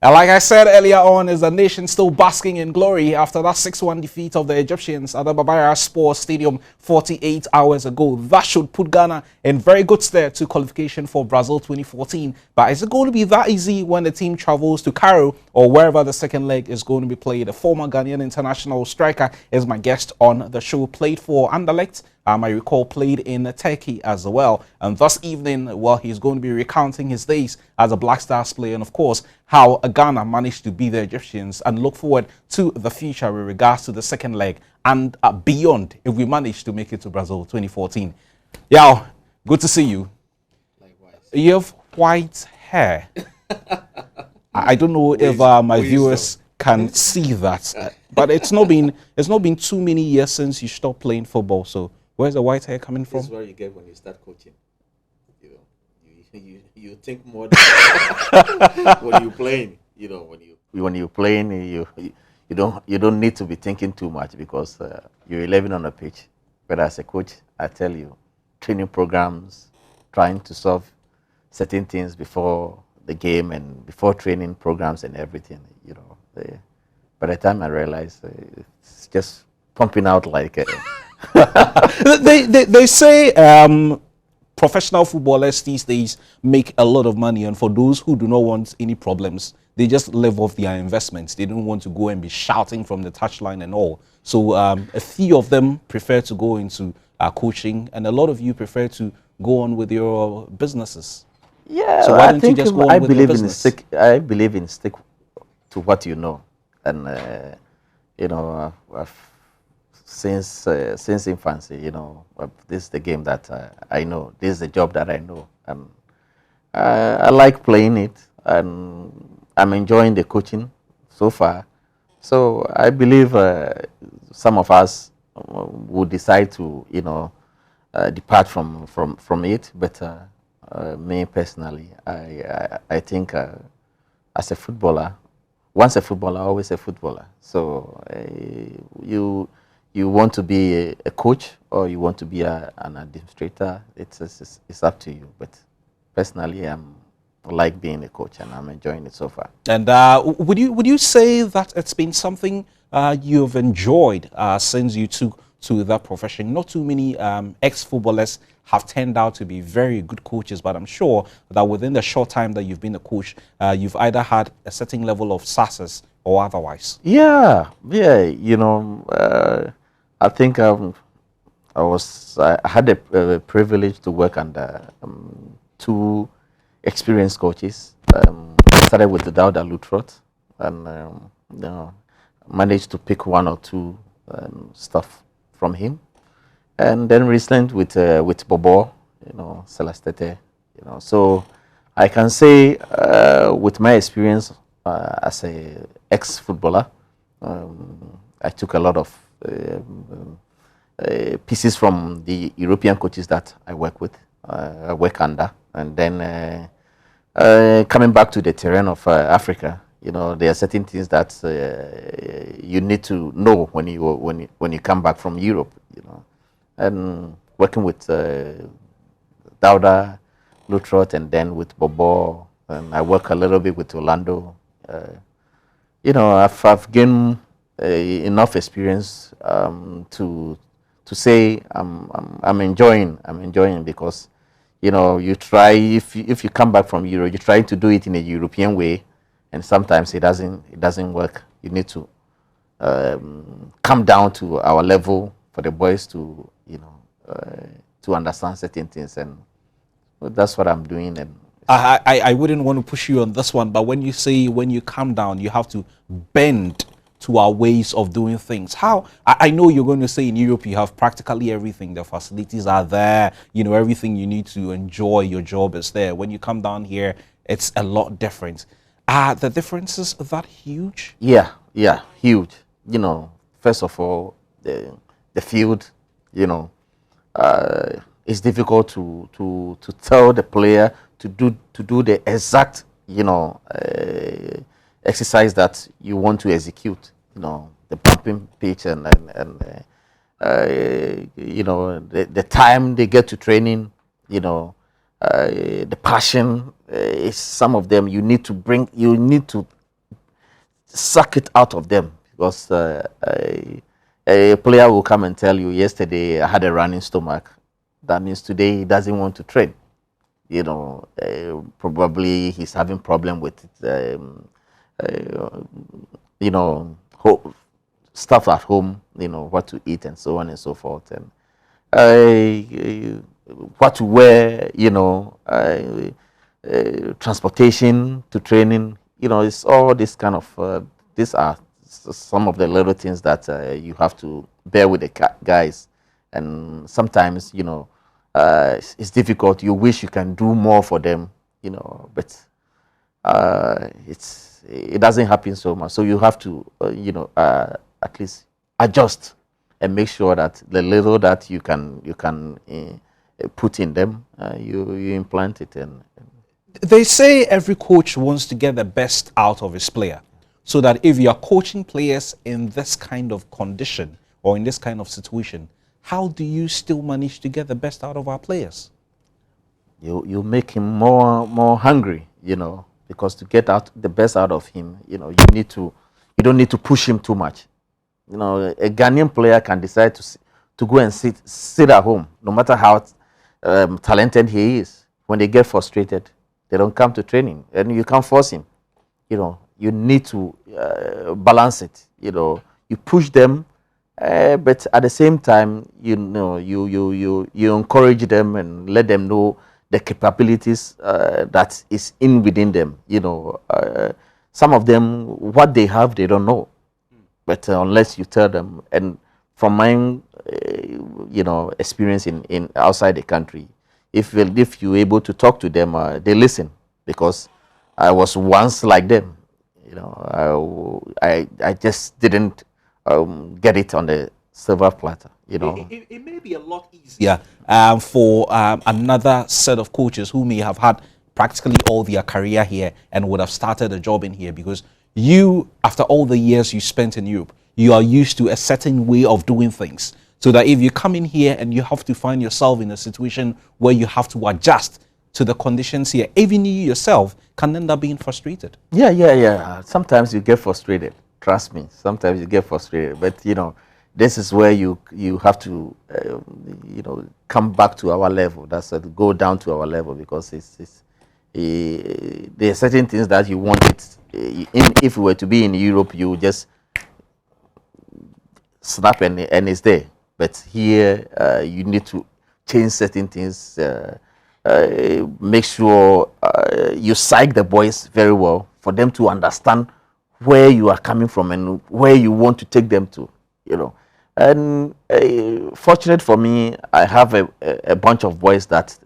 And like I said earlier on, is the nation still basking in glory after that 6-1 defeat of the Egyptians at the Babaya Sports Stadium 48 hours ago. That should put Ghana in very good stead to qualification for Brazil 2014. But is it going to be that easy when the team travels to Cairo or wherever the second leg is going to be played? The former Ghanaian international striker is my guest on the show. Played for Anderlecht. I recall played in Turkey as well. And this evening, well, he's going to be recounting his days as a Black Stars player and, of course, how Ghana managed to beat the Egyptians and look forward to the future with regards to the second leg and beyond if we manage to make it to Brazil 2014. Yeah, good to see you. Likewise. You have white hair. I don't know if my viewers can see that, but it's not been too many years since you stopped playing football. So where's the white hair coming from? This is what you get when you start coaching. You know, you think more than when you're playing. You know, when you're playing, you don't need to be thinking too much because you're 11 on a pitch. But as a coach, I tell you, training programs, trying to solve certain things before the game and before training programs and everything. You know, by the time I realized it's just pumping out like. They say professional footballers these days make a lot of money, and for those who do not want any problems, they just live off their investments. They don't want to go and be shouting from the touchline and all. So a few of them prefer to go into coaching, and a lot of you prefer to go on with your businesses. Yeah, so why don't you just go on with your business? I believe in stick to what you know, and you know, since infancy, you know, this is the game that I know. This is the job that I know, and I like playing it, and I'm enjoying the coaching so far. So I believe some of us would decide to, you know, depart from it. But me personally, I think as a footballer, once a footballer, always a footballer. So you want to be a coach or you want to be an administrator, it's up to you. But personally, I like being a coach and I'm enjoying it so far. And would you say that it's been something you've enjoyed since you took to that profession? Not too many ex-footballers have turned out to be very good coaches, but I'm sure that within the short time that you've been a coach, you've either had a certain level of success or otherwise. Yeah, you know, I think I had a privilege to work under two experienced coaches. I started with the Dauda Lutrot and you know, managed to pick one or two stuff from him. And then recently with Bobo, you know, Celestete, you know. So I can say with my experience as a ex-footballer, I took a lot of pieces from the European coaches that I work with, I work under, and then coming back to the terrain of Africa, you know, there are certain things that you need to know when you come back from Europe, you know, and working with Dauda, Lutrot, and then with Bobo, and I work a little bit with Orlando. You know, I've gained enough experience to say I'm enjoying because, you know, you try if you come back from Europe, you try to do it in a European way, and sometimes it doesn't work. You need to come down to our level for the boys to, you know, to understand certain things, and that's what I'm doing. And I wouldn't want to push you on this one, but when you say when you come down, you have to bend to our ways of doing things. How? I know you're going to say in Europe you have practically everything. The facilities are there. You know, everything you need to enjoy your job is there. When you come down here, it's a lot different. Are the differences that huge? Yeah, huge. You know, first of all, the field, you know, it's difficult to tell the player to do the exact, you know, exercise that you want to execute. You know, the pumping pitch and you know, the time they get to training, you know, the passion is some of them you need to suck it out of them, because a player will come and tell you, yesterday I had a running stomach. That means today he doesn't want to train. You know, probably he's having problem with you know, stuff at home, you know, what to eat and so on and so forth, and what to wear, you know, transportation to training, you know, it's all this kind of, these are some of the little things that you have to bear with the guys. And sometimes, you know, it's difficult. You wish you can do more for them, you know, but it doesn't happen so much. So you have to, you know, at least adjust and make sure that the little that you can put in them, you implant it. And they say every coach wants to get the best out of his player, so that if you are coaching players in this kind of condition or in this kind of situation, how do you still manage to get the best out of our players? You make him more hungry, you know, because to get out the best out of him, you know, you don't need to push him too much. You know, a Ghanaian player can decide to go and sit at home, no matter how talented he is. When they get frustrated, they don't come to training, and you can't force him. You know, you need to balance it. You know, you push them, but at the same time, you know, you encourage them and let them know the capabilities that is within them. You know, some of them, what they have, they don't know. But unless you tell them, and from my you know, experience in outside the country, if you're able to talk to them, they listen, because I was once like them. You know, I just didn't get it on the silver platter. You know, it may be a lot easier for another set of coaches who may have had practically all their career here and would have started a job in here, because you, after all the years you spent in Europe, you are used to a certain way of doing things. So that if you come in here and you have to find yourself in a situation where you have to adjust to the conditions here, even you yourself can end up being frustrated. Yeah. Sometimes you get frustrated. Trust me. Sometimes you get frustrated. But, you know, this is where you have to, you know, come back to our level. That's go down to our level, because there are certain things that you want it. If you were to be in Europe, you just snap and it's there. But here, you need to change certain things. Make sure you psych the boys very well for them to understand where you are coming from and where you want to take them to. You know, and fortunate for me, I have a bunch of boys that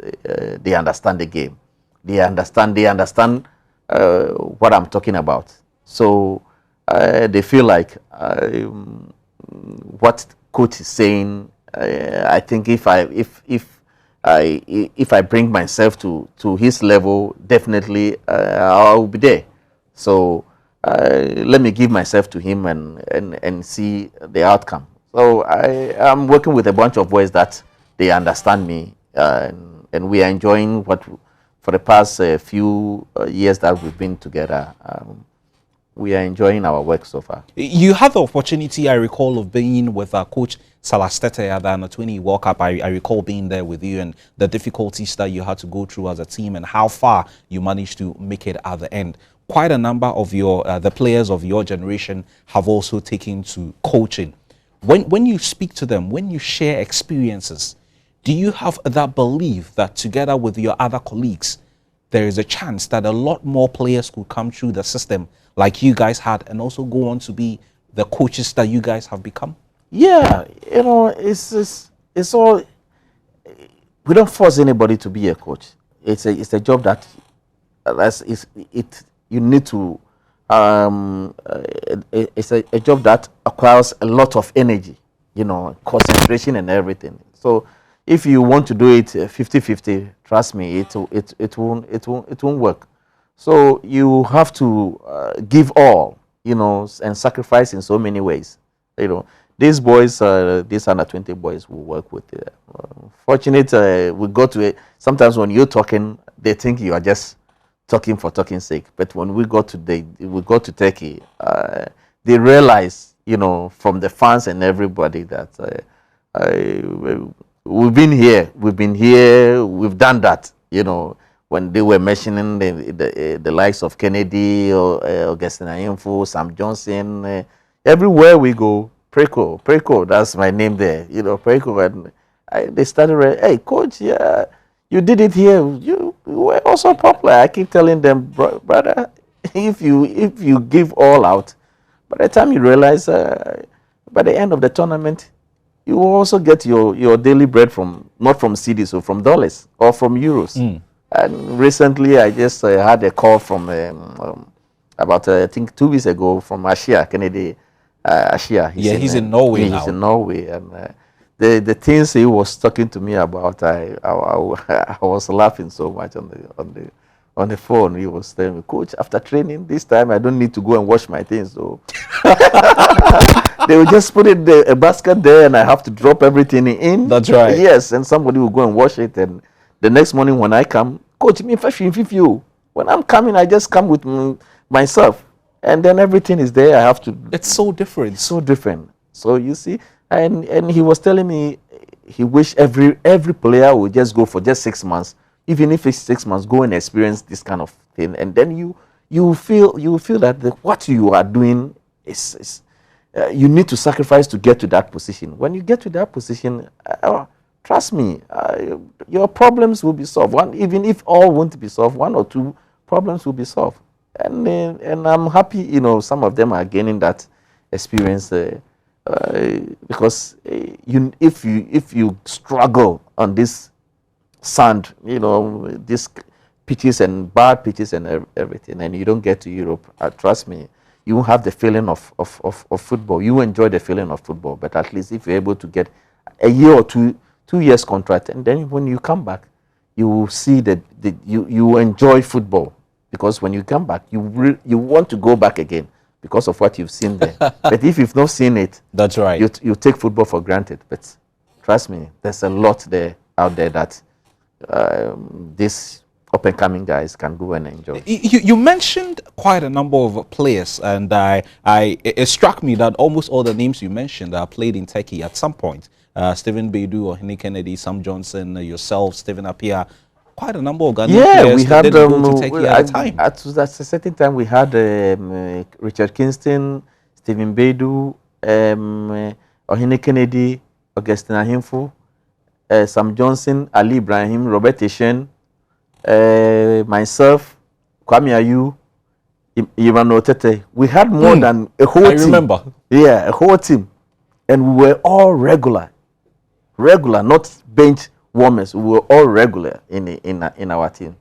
they understand the game. They understand what I'm talking about. So they feel like what coach is saying. I think if I bring myself to his level, definitely I'll be there. So let me give myself to him and see the outcome. So I'm working with a bunch of boys that they understand me, and we are enjoying what for the past few years that we've been together. We are enjoying our work so far. You had the opportunity, I recall, of being with Coach Salastete at the Under-20 World Cup. I recall being there with you and the difficulties that you had to go through as a team and how far you managed to make it at the end. Quite a number of the players of your generation have also taken to coaching. When you speak to them, when you share experiences, do you have that belief that together with your other colleagues, there is a chance that a lot more players could come through the system like you guys had and also go on to be the coaches that you guys have become? Yeah, you know, it's all, we don't force anybody to be a coach. It's a job that you need to it's a job that requires a lot of energy, you know, concentration and everything. So if you want to do it 50-50, trust me, it won't work. So you have to give all, you know, and sacrifice in so many ways. You know, these boys, these under-20 boys we work with. Fortunate, we go to it. Sometimes when you're talking, they think you are just talking for talking's sake. But when we got to Turkey, they realized, from the fans and everybody that we've been here, we've done that. When they were mentioning the likes of Kennedy or Augustine Info, Sam Johnson, everywhere we go, Preco, that's my name there. Preco, and they started. Hey, coach, yeah, you did it here. You were also popular. I keep telling them, brother, if you give all out, by the time you realize, by the end of the tournament, you will also get your daily bread not from cedis, or from dollars or from euros. And recently, I just had a call from about I think 2 weeks ago from Ashia Kennedy. Ashia, he's in Norway now. He's in Norway, and the things he was talking to me about, I was laughing so much on the phone. He was telling me, coach, after training this time, I don't need to go and wash my things. So they will just put it a basket there, and I have to drop everything in. That's right. Yes, and somebody will go and wash it, and the next morning when I come, coach, me you. When I'm coming, I just come with myself, and then everything is there. I have to. It's so different. So different. So you see, and he was telling me he wished every player would just go for just 6 months, even if it's 6 months, go and experience this kind of thing, and then you feel that what you are doing is you need to sacrifice to get to that position. When you get to that position, trust me, your problems will be solved. Even if all won't be solved, 1 or 2 problems will be solved. And I'm happy, some of them are gaining that experience because if you struggle on this sand, these pitches and bad pitches and everything, and you don't get to Europe, trust me, you won't have the feeling of football. You enjoy the feeling of football, but at least if you're able to get a year or 2 years contract, and then when you come back, you will see that you enjoy football, because when you come back, you want to go back again because of what you've seen there. But if you've not seen it, that's right. You take football for granted. But trust me, there's a lot out there that these up-and-coming guys can go and enjoy. You mentioned quite a number of players, and it struck me that almost all the names you mentioned are played in Turkey at some point. Stephen Beidou, or Henry Kennedy, Sam Johnson, yourself, Stephen Appiah, quite a number of Ghanaian players we had go to Turkey at the time. At a certain time, we had Richard Kingston, Stephen Beidou, Henry Kennedy, Augustine Ahimfo, Sam Johnson, Ali Ibrahim, Robert Eshen, myself, Kwame Ayu, Ivan Otete. We had more than a whole team. I remember. Yeah, a whole team. And we were all regular, not bench warmers. We were all regular in our team.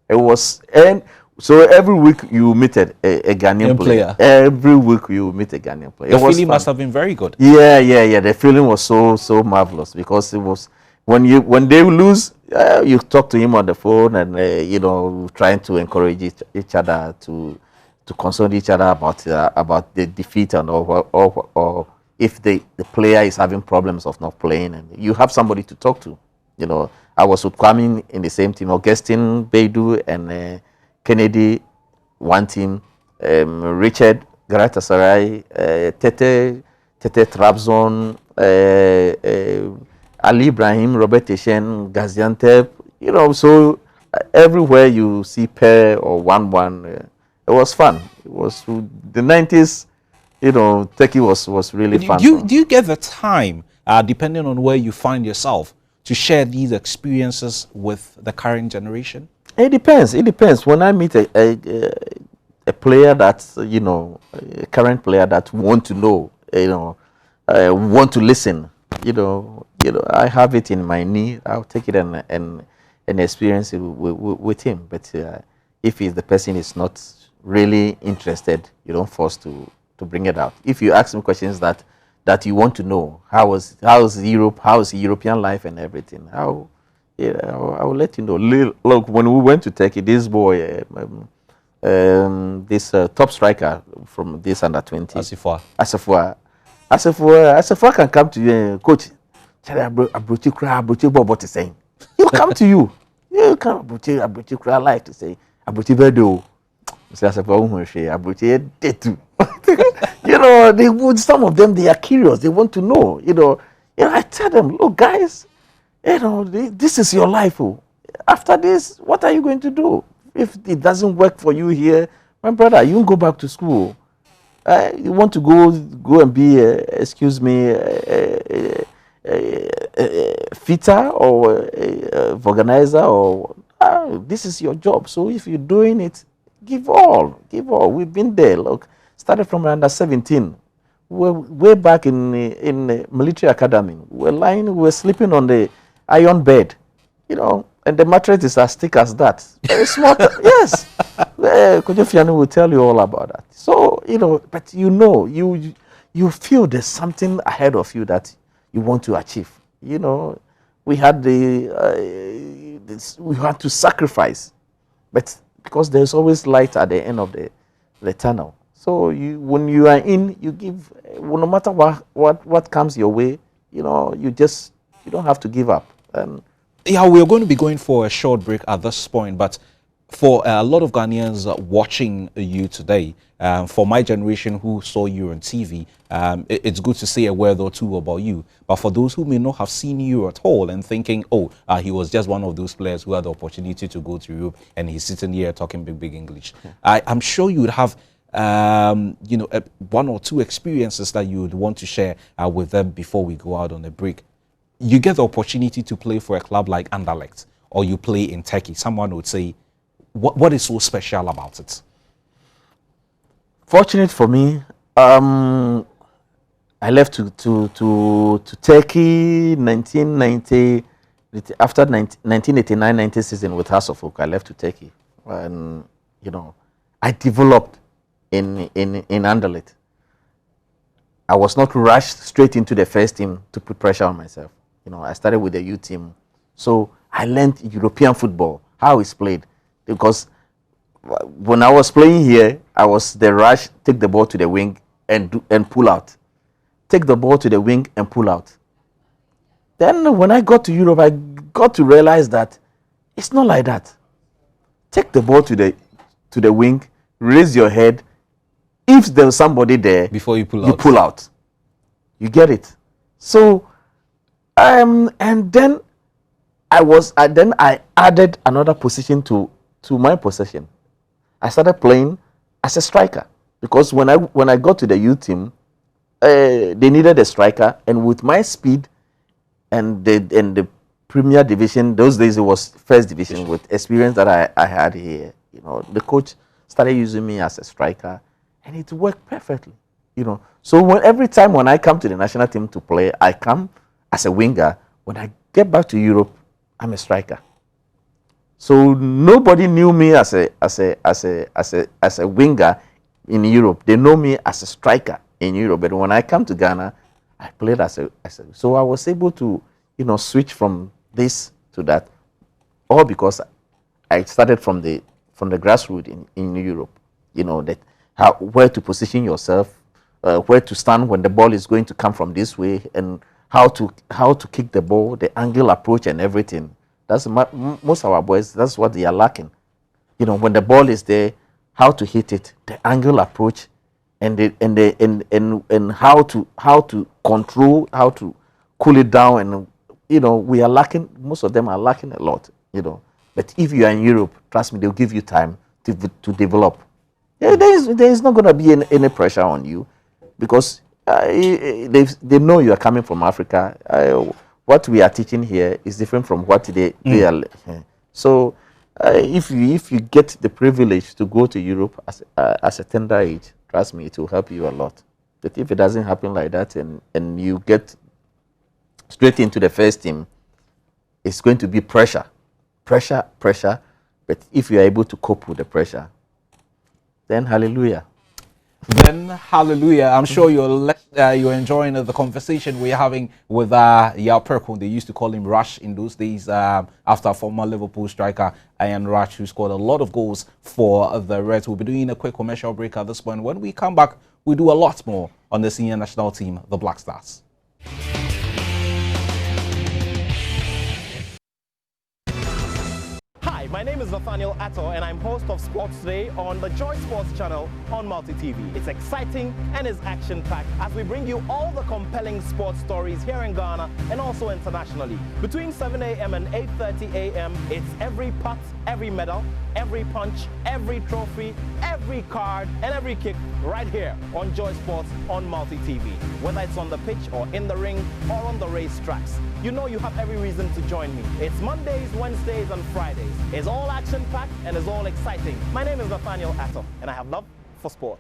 It was, and so every week you meet a Ghanaian player. Every week you meet a Ghanaian player. The feeling must have been very good. Yeah. The feeling was so marvelous, because it was when they lose, you talk to him on the phone, and trying to encourage each other, to console each other about the defeat, and or if the player is having problems of not playing, and you have somebody to talk to. I was with Kwame in the same team, Augustine, Beidou, and Kennedy, one team, Richard, Galatasaray, Tete Trabzon, Ali Ibrahim, Robert Eshen, Gaziantep, so everywhere you see pair or 1-1, it was fun. It was the 90s, Turkey was really fun. Do you get the time, depending on where you find yourself, to share these experiences with the current generation? It depends. When I meet a player that's, a current player that want to know, want to listen, I have it in my knee. I'll take it and experience it with him. But if the person is not really interested, you don't force to bring it out. If you ask me questions that you want to know, how is Europe, how is European life and everything, I will let you know. Look, when we went to Turkey, this boy, this top striker from this under 20, Asifua can come to you, coach. He'll come to you. You come Abuchi life to say, Abuti bedo. Say as a problem she abuti dey too. You know, they would, some of them, they are curious. They want to know, I tell them, look, guys, this is your life. Oh. After this, what are you going to do? If it doesn't work for you here, my brother, you won't go back to school. You want to go and be, excuse me, fitter or organizer, or this is your job. So if you're doing it, give all. We've been there. Look, started from under 17. We're way back in military academy. We're sleeping on the iron bed, and the mattress is as thick as that. Very small. Yes. Kojofiano will tell you all about that. So, but you feel there's something ahead of you that you want to achieve. We had we had to sacrifice, but because there's always light at the end of the tunnel. So when you are in, you give, no matter what comes your way, you don't have to give up. Yeah, we're going to be going for a short break at this point, but for a lot of Ghanaians watching you today, for my generation who saw you on TV, it's good to say a word or two about you. But for those who may not have seen you at all and thinking, he was just one of those players who had the opportunity to go to Europe and he's sitting here talking big English. Yeah. I'm sure you would have, one or two experiences that you would want to share with them before we go out on a break. You get the opportunity to play for a club like Anderlecht, or you play in Turkey. Someone would say, what is so special about it? Fortunate for me, I left to Turkey 1990 after 1989-90 season with House of Oak. I left to Turkey, and I developed in Anderlecht. I was not rushed straight into the first team to put pressure on myself. I started with the youth team, so I learned European football, how it's played. Because when I was playing here, I was the rush, take the ball to the wing and pull out. Take the ball to the wing and pull out. Then when I got to Europe, I got to realize that it's not like that. Take the ball to the wing, raise your head. If there's somebody there, before you pull out. You get it. So, and then I added another position to my possession. I started playing as a striker because when I got to the youth team, they needed a striker, and with my speed and the Premier Division, those days it was first division, with experience that I had here, the coach started using me as a striker, and it worked perfectly, So every time when I come to the national team to play, I come as a winger. When I get back to Europe, I'm a striker. So nobody knew me as a winger in Europe. They know me as a striker in Europe. But when I come to Ghana, I played as a so I was able to switch from this to that, all because I started from the grassroots in Europe. Where to position yourself, where to stand when the ball is going to come from this way, and how to kick the ball, the angle approach and everything. That's most of our boys. That's what they are lacking. When the ball is there, how to hit it, the angle approach, and how to control, how to cool it down, and we are lacking. Most of them are lacking a lot. But if you are in Europe, trust me, they'll give you time to develop. Yeah, there is not going to be any pressure on you, because they know you are coming from Africa. What we are teaching here is different from what they are. So if you get the privilege to go to Europe as a tender age, trust me, it will help you a lot. But if it doesn't happen like that, and you get straight into the first team, it's going to be pressure. But if you are able to cope with the pressure, then hallelujah. I'm sure you're enjoying the conversation we're having with Yao Perkun. They used to call him Rush in those days, after former Liverpool striker Ian Rush, who scored a lot of goals for the Reds. We'll be doing a quick commercial break at this point. When we come back, we do a lot more on the senior national team, the Black Stars. Hi, my name is is Nathaniel Atto, and I'm host of Sports Today on the Joy Sports channel on Multi TV. It's exciting and it's action-packed as we bring you all the compelling sports stories here in Ghana and also internationally. Between 7 a.m. and 8:30 a.m., it's every putt, every medal, every punch, every trophy, every card, and every kick right here on Joy Sports on Multi TV. Whether it's on the pitch or in the ring or on the racetracks, you know you have every reason to join me. It's Mondays, Wednesdays, and Fridays. It's all action-packed and it's all exciting. My name is Nathaniel Atto, and I have love for sport.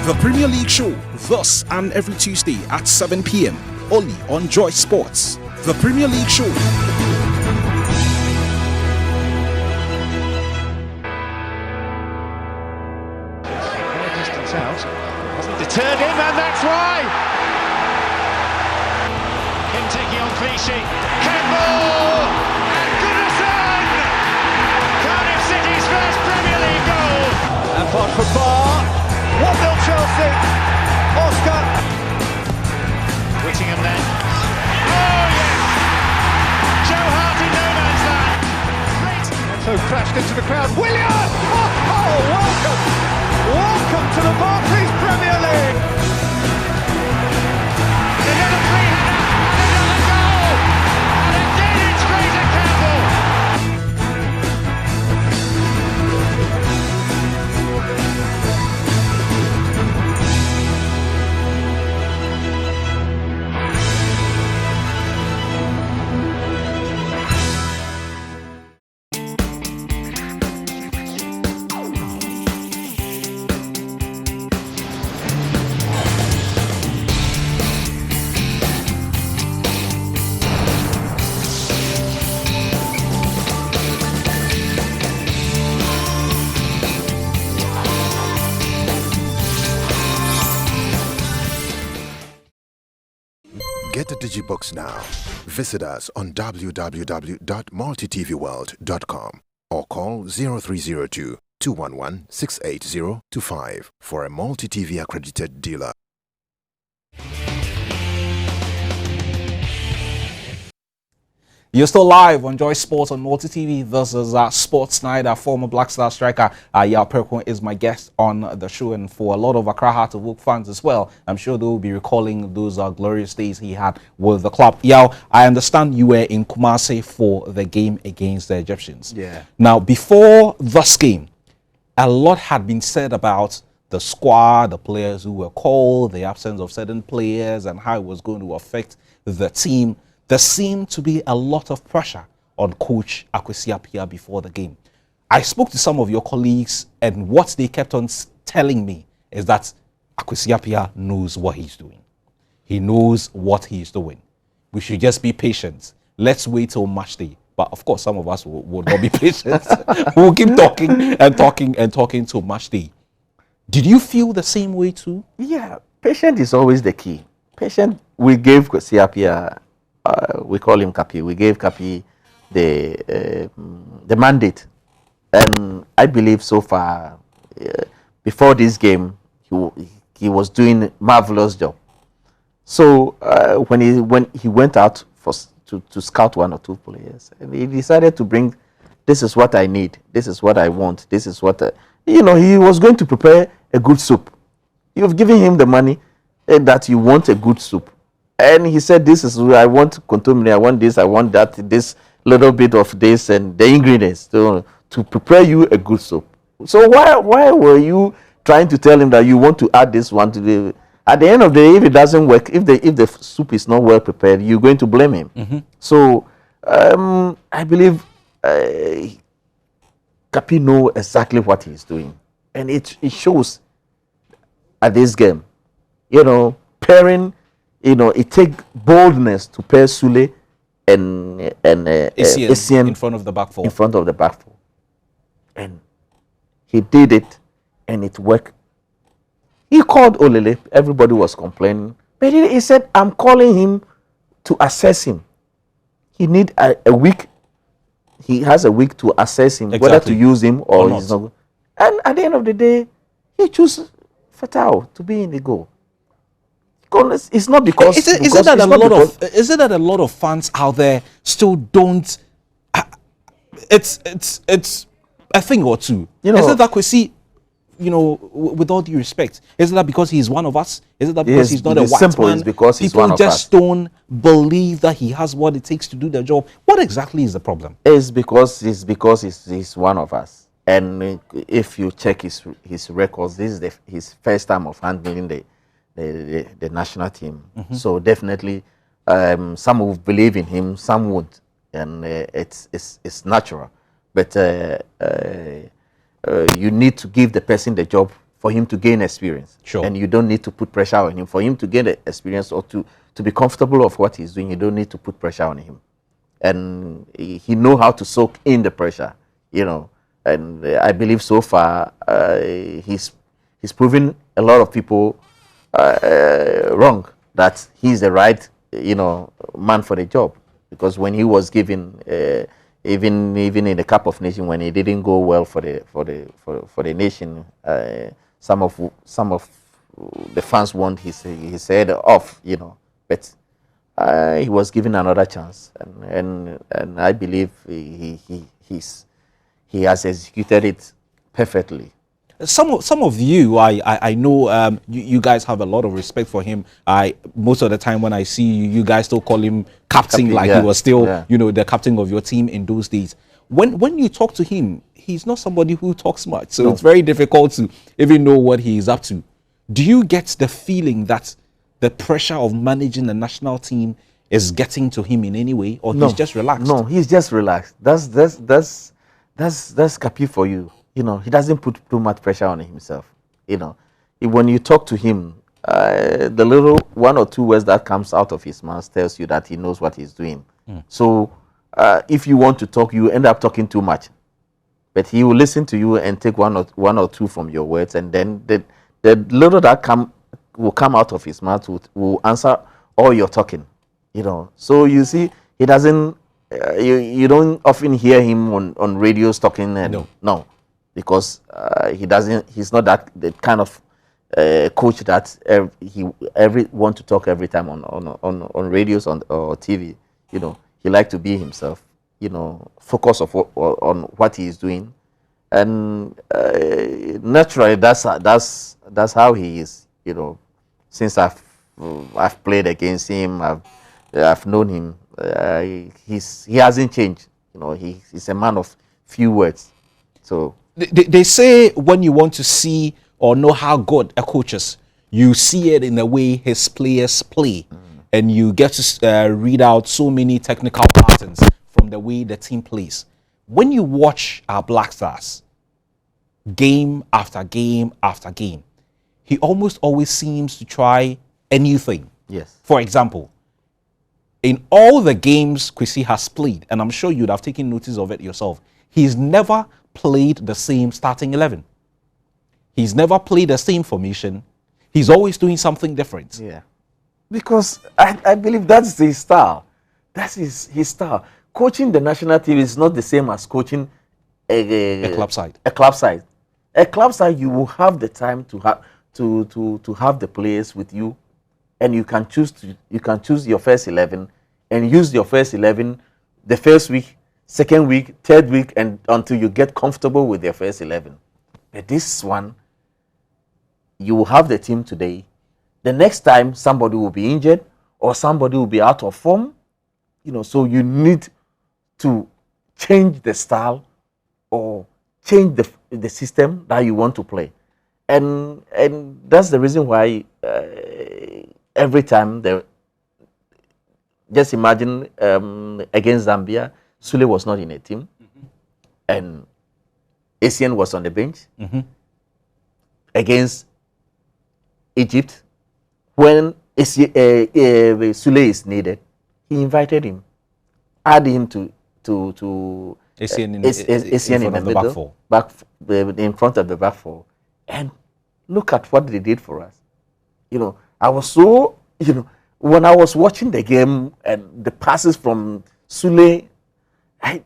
The Premier League show, thus and every Tuesday at 7 p.m. only on Joy Sports. The Premier League show. Distance out. Hasn't deterred him, and that's why. Him taking on Clichy. Campbell! And Goodison! Cardiff City's first Premier League goal! Lampard for Barr. 1-0 Chelsea. Oscar. Whittingham then. Oh yes! Joe Hart in no man's land. Great. So crashed into the crowd. Willian! Oh, welcome! Welcome to the Barclays Premier League. Another free header and another goal. And again it's Fraser Campbell. Get a Digibox now. Visit us on www.multitvworld.com or call 0302 211 68025 for a multi-TV accredited dealer. You're still live on Joy Sports on Multi TV. This is Sports Night. Our former Black Star striker Yao Perkun is my guest on the show, and for a lot of Accra Heart of Oak fans as well, I'm sure they will be recalling those glorious days he had with the club. Yao, I understand you were in Kumasi for the game against the Egyptians. Yeah. Now, before this game, a lot had been said about the squad, the players who were called, the absence of certain players, and how it was going to affect the team. There seemed to be a lot of pressure on Coach Kwesi Appiah before the game. I spoke to some of your colleagues, and what they kept on telling me is that Kwesi Appiah knows what he's doing. He knows what he's doing. We should just be patient. Let's wait till match day. But of course, some of us will not be patient. We'll keep talking and talking and talking till match day. Did you feel the same way too? Yeah, patient is always the key. Patient, we gave Kwesi Appiah, we call him Kapi. We gave Kapi the mandate, and I believe so far, before this game, he was doing a marvelous job. So when he went out to scout one or two players, and he decided to bring, this is what I need, this is what I want, this is what he was going to prepare a good soup. You've given him the money that you want a good soup. And he said, this is what I want contaminate, I want this, I want that, this little bit of this, and the ingredients to prepare you a good soup. So why were you trying to tell him that you want to add this one to the... At the end of the day, if it doesn't work, if the soup is not well prepared, you're going to blame him. Mm-hmm. So I believe Kapi knows exactly what he's doing. And it shows at this game. Pairing... it takes boldness to pair Sule Essien in front of the back four. In front of the back four. And he did it, and it worked. He called Olele. Everybody was complaining. But he said, I'm calling him to assess him. He need a week. He has a week to assess him, whether to use him or he's not. And at the end of the day, he chose Fatau to be in the goal. It's not because. Is it that a lot of fans out there still don't? It's a thing or two. Is it that Kwesi, with all due respect, is it that because he's one of us? Is it that because he's not a white man? It's because he's one of us. People just don't believe that he has what it takes to do the job. What exactly is the problem? It's because he's one of us. And if you check his records, this is his first time of handling the national team. So definitely, some will believe in him, some won't, and it's natural. But you need to give the person the job for him to gain experience. Sure. And you don't need to put pressure on him. For him to gain the experience or to be comfortable of what he's doing, you don't need to put pressure on him. And he know how to soak in the pressure, And I believe so far he's proven a lot of people wrong that he's the right man for the job, because when he was given even in the Cup of Nations, when it didn't go well for the nation, some of the fans want his head off, but he was given another chance, and I believe he has executed it perfectly. Some of you, I know you guys have a lot of respect for him. Most of the time when I see you guys still call him captain, he was still the captain of your team in those days. When you talk to him, he's not somebody who talks much, so it's very difficult to even know what he's up to. Do you get the feeling that the pressure of managing the national team is getting to him in any way, or he's just relaxed? No, he's just relaxed. That's Kapi for you. He doesn't put too much pressure on himself. When you talk to him, the little one or two words that comes out of his mouth tells you that he knows what he's doing. So if you want to talk, you end up talking too much. But he will listen to you and take one or two from your words, and then the little that will come out of his mouth will answer all your talking. So you see, he doesn't. You don't often hear him on radios talking. No. Because he's not the kind of coach that he want to talk every time on radios or TV. He like to be himself. Focus on what he is doing, and naturally that's how he is. Since I've played against him, I've known him. He hasn't changed. He's a man of few words. So. They say when you want to see or know how good a coach is, you see it in the way his players play, and you get to read out so many technical patterns from the way the team plays. When you watch our Black Stars, game after game after game, he almost always seems to try a new thing. Yes. For example, in all the games Kwesi has played, and I'm sure you'd have taken notice of it yourself, he's never played the same starting 11. He's never played the same formation. He's always doing something different. Yeah. Because I believe that's his style. That's his style. Coaching the national team is not the same as coaching a club side. A club side. A club side, you will have the time to have the players with you, and you can choose your first 11 and use your first 11 the first week, second week, third week, and until you get comfortable with your first 11. But this one, you will have the team today. The next time somebody will be injured or somebody will be out of form, so you need to change the style or change the system that you want to play. And that's the reason why every time just imagine against Zambia, Sule was not in a team, and Essien was on the bench. Against Egypt, when Sule is needed, he invited him. add him to Essien in Essien in front the of the back middle, four. in front of the back four, and look at what they did for us. You know, I was so, you know, when I was watching the game and the passes from Sule, I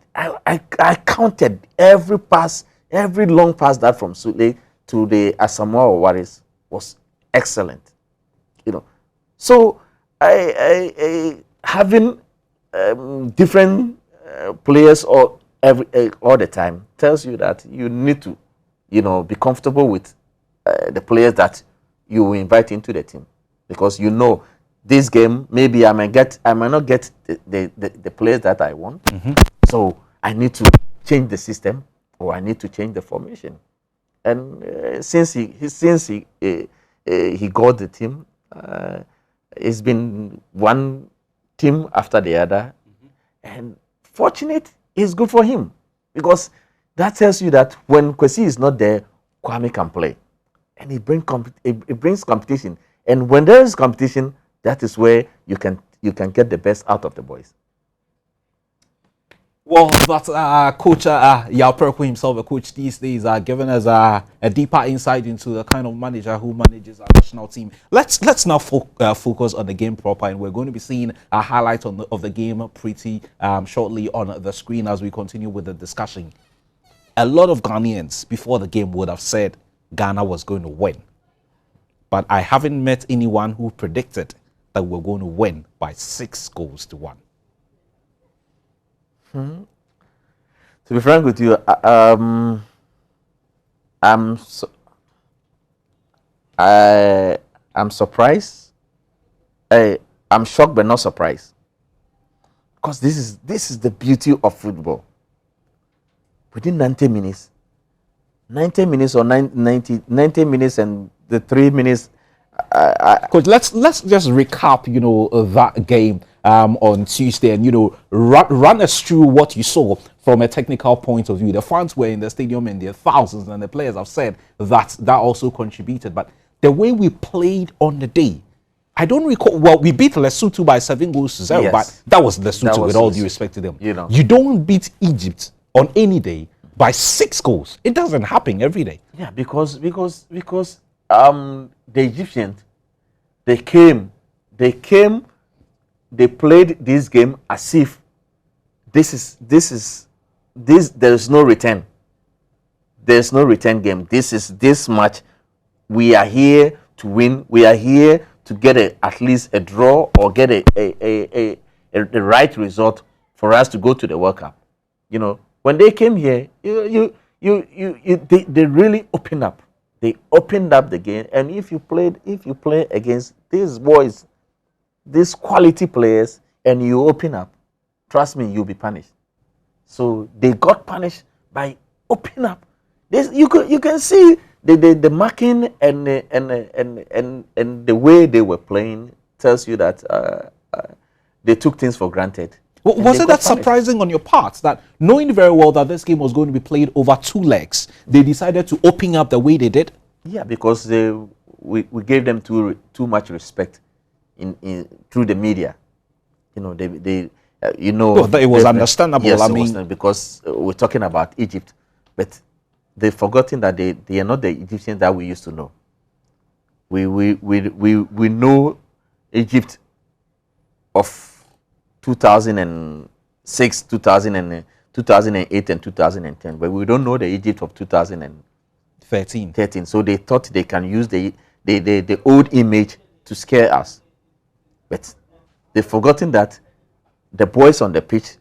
counted every pass, every long pass that from Sule to the Asamoah Waris was excellent. You know, so I having different players all the time tells you that you need to, you know, be comfortable with the players that you invite into the team, because you know this game maybe I might not get the players that I want, so I need to change the system or I need to change the formation. And since he got the team, it's been one team after the other, and fortunate is good for him, because that tells you that when Kwesi is not there, Kwame can play, and it brings competition. And when there is competition, that is where you can get the best out of the boys. Well, that's Coach Yao Perko himself, a coach these days, giving us a deeper insight into the kind of manager who manages our national team. Let's now focus on the game proper, and we're going to be seeing a highlight of the game pretty shortly on the screen as we continue with the discussion. A lot of Ghanaians before the game would have said Ghana was going to win, but I haven't met anyone who predicted that we're going to win by 6-1. To be frank with you, I'm surprised. I'm shocked but not surprised, because this is the beauty of football. Within 90 minutes, 90 minutes or 90 minutes and the 3 minutes. Coach, let's just recap, you know, that game on Tuesday, and, you know, run us through what you saw from a technical point of view. The fans were in the stadium in their thousands, and the players have said that also contributed. But the way we played on the day, I don't recall. Well, we beat Lesotho by 7-0, Yes. but that was Lesotho, with all due Lesotho. respect to them. You know. You don't beat Egypt on any day by 6 goals. It doesn't happen every day. Yeah, because the Egyptians, they came, they played this game as if there is no return. There's no return game. This match, we are here to win. We are here to get at least a draw or get the right result for us to go to the World Cup. You know, when they came here, they really opened up. They opened up the game, and if you play against these boys, these quality players, and you open up, trust me, you'll be punished. So they got punished by opening up. You can see the marking and the way they were playing tells you that they took things for granted. Was it that surprising on your part that, knowing very well that this game was going to be played over 2 legs, they decided to open up the way they did? Yeah, because we gave them too much respect through the media. You know, it was understandable. Yes, I mean, because we're talking about Egypt, but they've forgotten that they are not the Egyptians that we used to know. We know Egypt of 2006, 2008, and 2010, but we don't know the Egypt of 2013. So they thought they can use the old image to scare us, but they've forgotten that the boys on the pitch,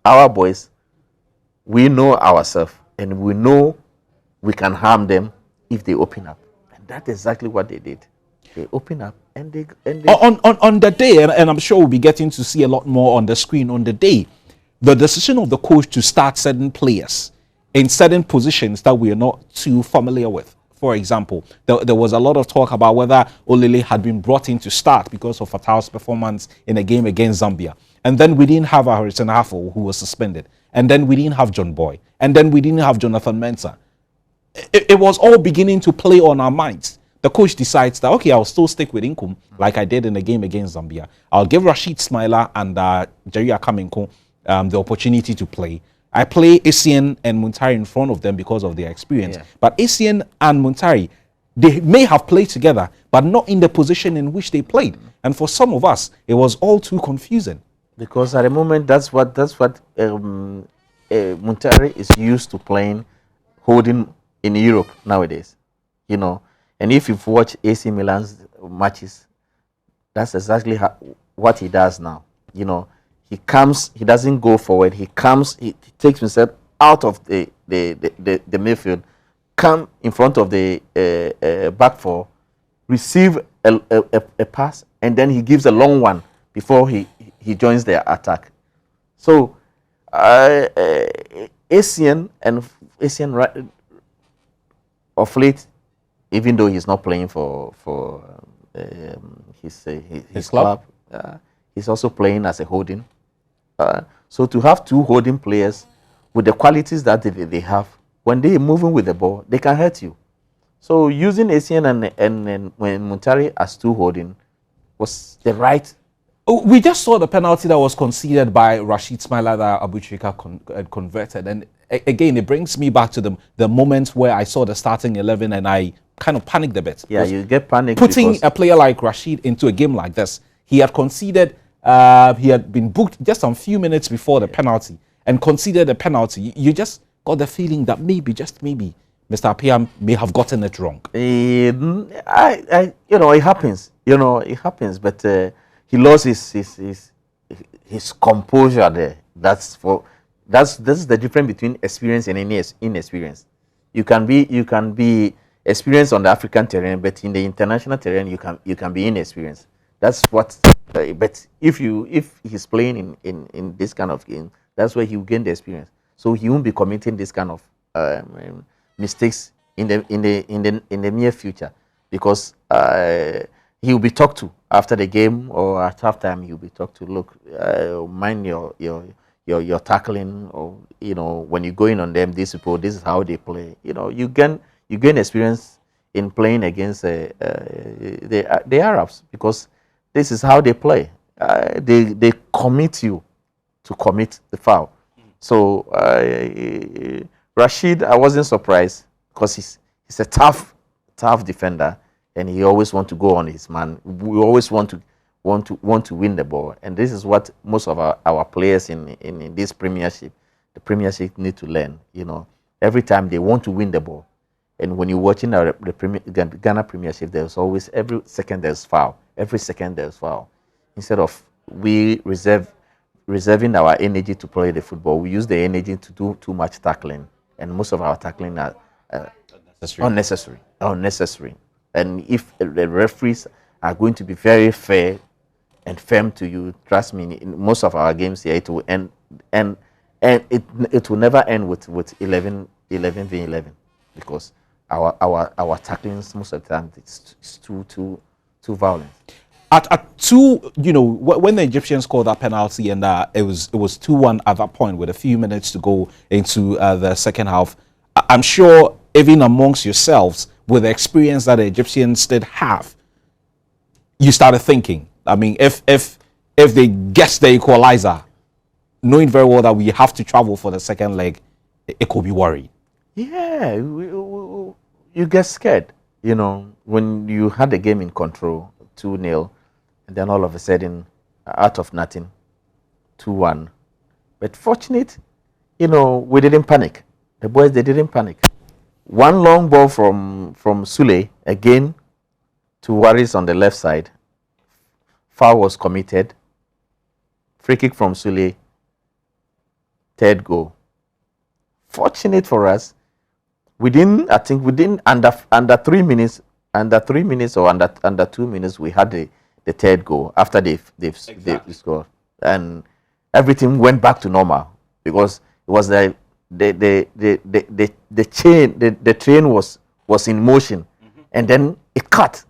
our boys, we know ourselves, and we know we can harm them if they open up, and that's exactly what they did. They open up and they on the day, and I'm sure we'll be getting to see a lot more on the screen on the day, the decision of the coach to start certain players in certain positions that we are not too familiar with. For example, there was a lot of talk about whether Olele had been brought in to start because of Fatah's performance in a game against Zambia. And then we didn't have Harrison Hafel, who was suspended. And then we didn't have John Boy. And then we didn't have Jonathan Mensah. It was all beginning to play on our minds. the coach decides that, okay, I'll still stick with Inkum like I did in the game against Zambia. I'll give Rashid Smaila and Jerry Akamenko the opportunity to play. I play Essien and Muntari in front of them because of their experience. Yeah. But Essien and Muntari, they may have played together, but not in the position in which they played. And for some of us, it was all too confusing. Because at the moment, that's what Muntari is used to playing, holding in Europe nowadays. You know, and if you've watched AC Milan's matches, that's exactly what he does now. You know, he comes, he doesn't go forward. He comes, he takes himself out of the midfield, come in front of the back four, receive a pass, and then he gives a long one before he joins their attack. So, Essien of late, even though he's not playing for his club, he's also playing as a holding. So to have two holding players with the qualities that they have, when they're moving with the ball, they can hurt you. So using Essien and Muntari as two holding was the right. We just saw the penalty that was conceded by Rashid Smaila that Abu Trika converted. And again, it brings me back to the moment where I saw the starting 11 and I kind of panicked a bit. Yeah, you get panicked. Putting a player like Rashid into a game like this, he had conceded, he had been booked just a few minutes before the penalty and conceded a penalty. You just got the feeling that maybe, just maybe, Mr. Appiah may have gotten it wrong. It happens. It happens. But he lost his composure there. This is the difference between experience and inexperience. You can be experienced on the African terrain, but in the international terrain, you can be inexperienced. That's what. But if he's playing in this kind of game, that's where he will gain the experience. So he won't be committing this kind of mistakes in the near future, because he will be talked to after the game or at halftime. He will be talked to. Look, mind your tackling, or when you go in on them, this is how they play. You gain experience in playing against the Arabs, because this is how they play. They commit you to commit the foul. So Rashid, I wasn't surprised, because he's a tough defender, and he always want to go on his man. We always want to win the ball, and this is what most of our players in this Premiership, the Premiership, need to learn. Every time they want to win the ball, and when you're watching the Ghana Premiership, there's always every second there's foul. Every second there's foul. Instead of we reserving our energy to play the football, we use the energy to do too much tackling, and most of our tackling are unnecessary. And if the referees are going to be very fair and firm to you, trust me, in most of our games here, it will end, and it will never end with 11 v 11, because our tacklings most of the time it's too violent. At two, when the Egyptians scored that penalty, and it was 2-1 at that point with a few minutes to go into the second half, I'm sure even amongst yourselves, with the experience that the Egyptians did have, you started thinking, I mean, if they get the equalizer, knowing very well that we have to travel for the second leg, it could be worried. Yeah, you get scared, when you had the game in control, 2-0, and then all of a sudden, out of nothing, 2-1. But fortunate, we didn't panic. The boys, they didn't panic. One long ball from Sule, again, to Waris on the left side. Foul was committed. Free kick from Sule. Third goal. Fortunate for us, within under 3 minutes, under 2 minutes, we had the third goal after they've scored, and everything went back to normal, because it was the train was in motion, and then it cut,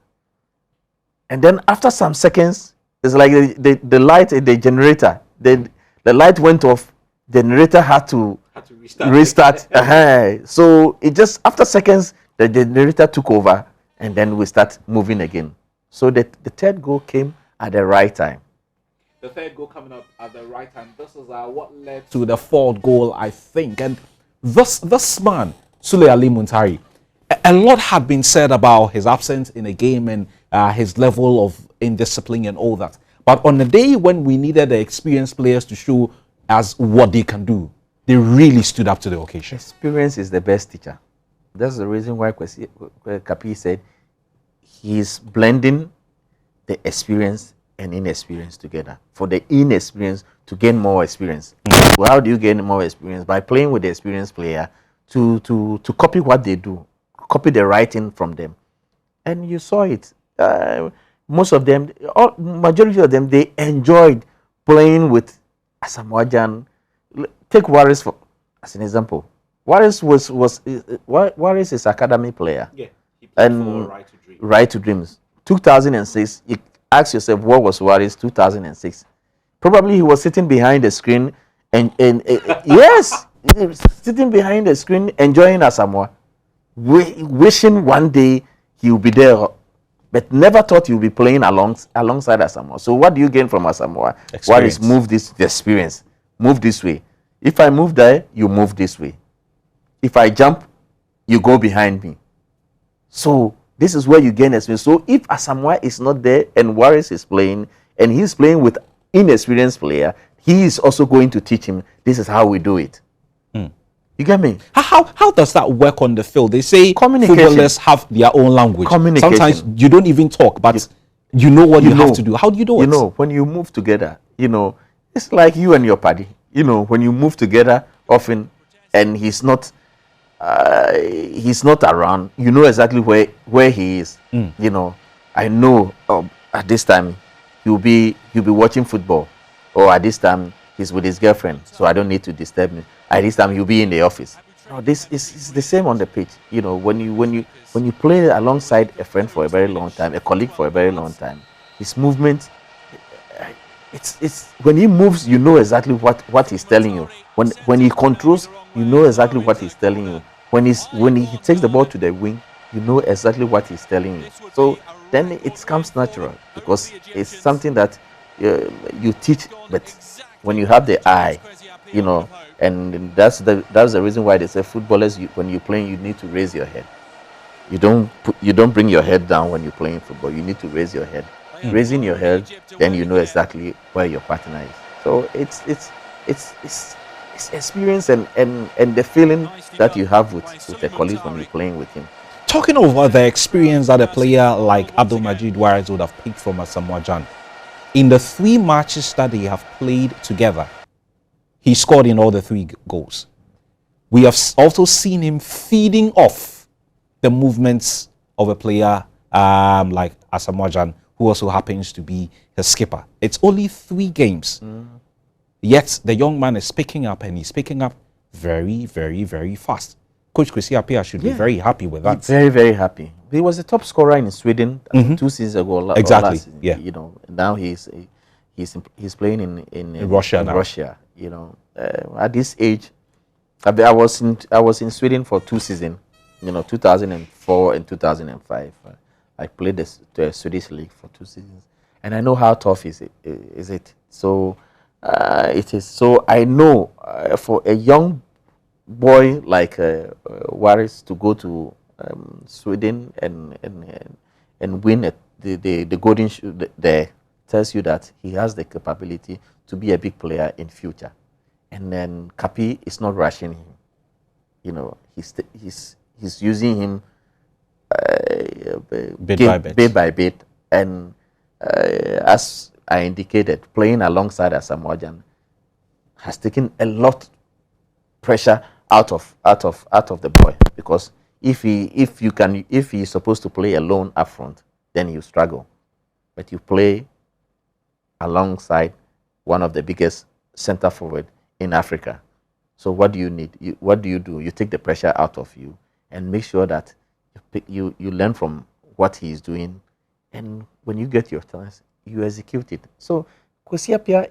and then after some seconds, it's like the light in the generator, the light went off. The generator had to restart. So it just, after seconds, the generator took over, and then we start moving again. So the third goal came at the right time. The third goal coming up at the right time. This is what led to the fourth goal, I think. And this man, Sule Ali Muntari, a lot had been said about his absence in a game and his level of indiscipline and all that. But on the day when we needed the experienced players to show us what they can do, they really stood up to the occasion. Experience is the best teacher. That's the reason why Kapi said he's blending the experience and inexperience together for the inexperience to gain more experience. Well, how do you gain more experience? By playing with the experienced player to copy what they do, copy the writing from them. And you saw it. Most of them, majority of them, they enjoyed playing with Asamoah Gyan. Take Waris as an example. Waris Waris is academy player. Yeah, he played for Right to Dreams. 2006. You ask yourself, what was Waris 2006? Probably he was sitting behind the screen and yes, sitting behind the screen enjoying Asamoah, wishing one day he will be there, but never thought he would be playing alongside Asamoah. So what do you gain from Asamoah? What is move this the experience? Move this way. If I move there, you move this way. If I jump, you go behind me. So this is where you gain experience. So if Asamoah is not there and Waris is playing, and he's playing with inexperienced player, he is also going to teach him, this is how we do it. You get me? How does that work on the field? They say Communication. footballers have their own language. Communication. Sometimes you don't even talk, but you know what you have to do. How do you do it? You know, when you move together, it's like you and your buddy. When you move together often and he's not around, you know exactly where he is. I know at this time he'll be watching football, or at this time he's with his girlfriend, so I don't need to disturb him. At this time he'll be in the office. This is the same on the pitch. When you play alongside a friend for a very long time, a colleague for a very long time, his movement, it's when he moves, you know exactly what he's telling you. When he controls, you know exactly what he's telling you. When he takes the ball to the wing, you know exactly what he's telling you. So then it comes natural, because it's something that you teach, but when you have the eye, and that's the reason why they say footballers, when you're playing, you need to raise your head. You don't bring your head down when you're playing football. You need to raise your head. Raising your head, then you know exactly where your partner is. So it's experience and the feeling that you have with a colleague when you're playing with him. Talking over the experience that a player like Abdul Majid Waris would have picked from Asamoah Gyan, in the 3 matches that they have played together, he scored in all the 3 goals. We have also seen him feeding off the movements of a player like Asamoah Gyan, who also happens to be his skipper. It's only 3 games. Yet the young man is picking up, and he's picking up very, very, very fast. Coach Kwesi Appiah should be very happy with that. Very, very happy. He was the top scorer in Sweden 2 seasons ago. Exactly. Last season, yeah. Now he's playing in Russia now. Russia. At this age, I was in Sweden for 2 seasons. 2004 and 2005. I played the Swedish league for 2 seasons, and I know how tough is it. So it is. So I know for a young boy like Waris to go to Sweden and win the golden shoe there tells you that he has the capability to be a big player in future. And then Kapi is not rushing him. He's using him bit by bit, and as I indicated, playing alongside Asamoah Gyan has taken a lot pressure out of the boy, because if he's supposed to play alone up front, then you struggle. But you play alongside one of the biggest center forward in Africa. So what do you need? What do? You take the pressure out of you and make sure that you learn from what he is doing, and when you get your chance, you execute it. So Kwesi Appiah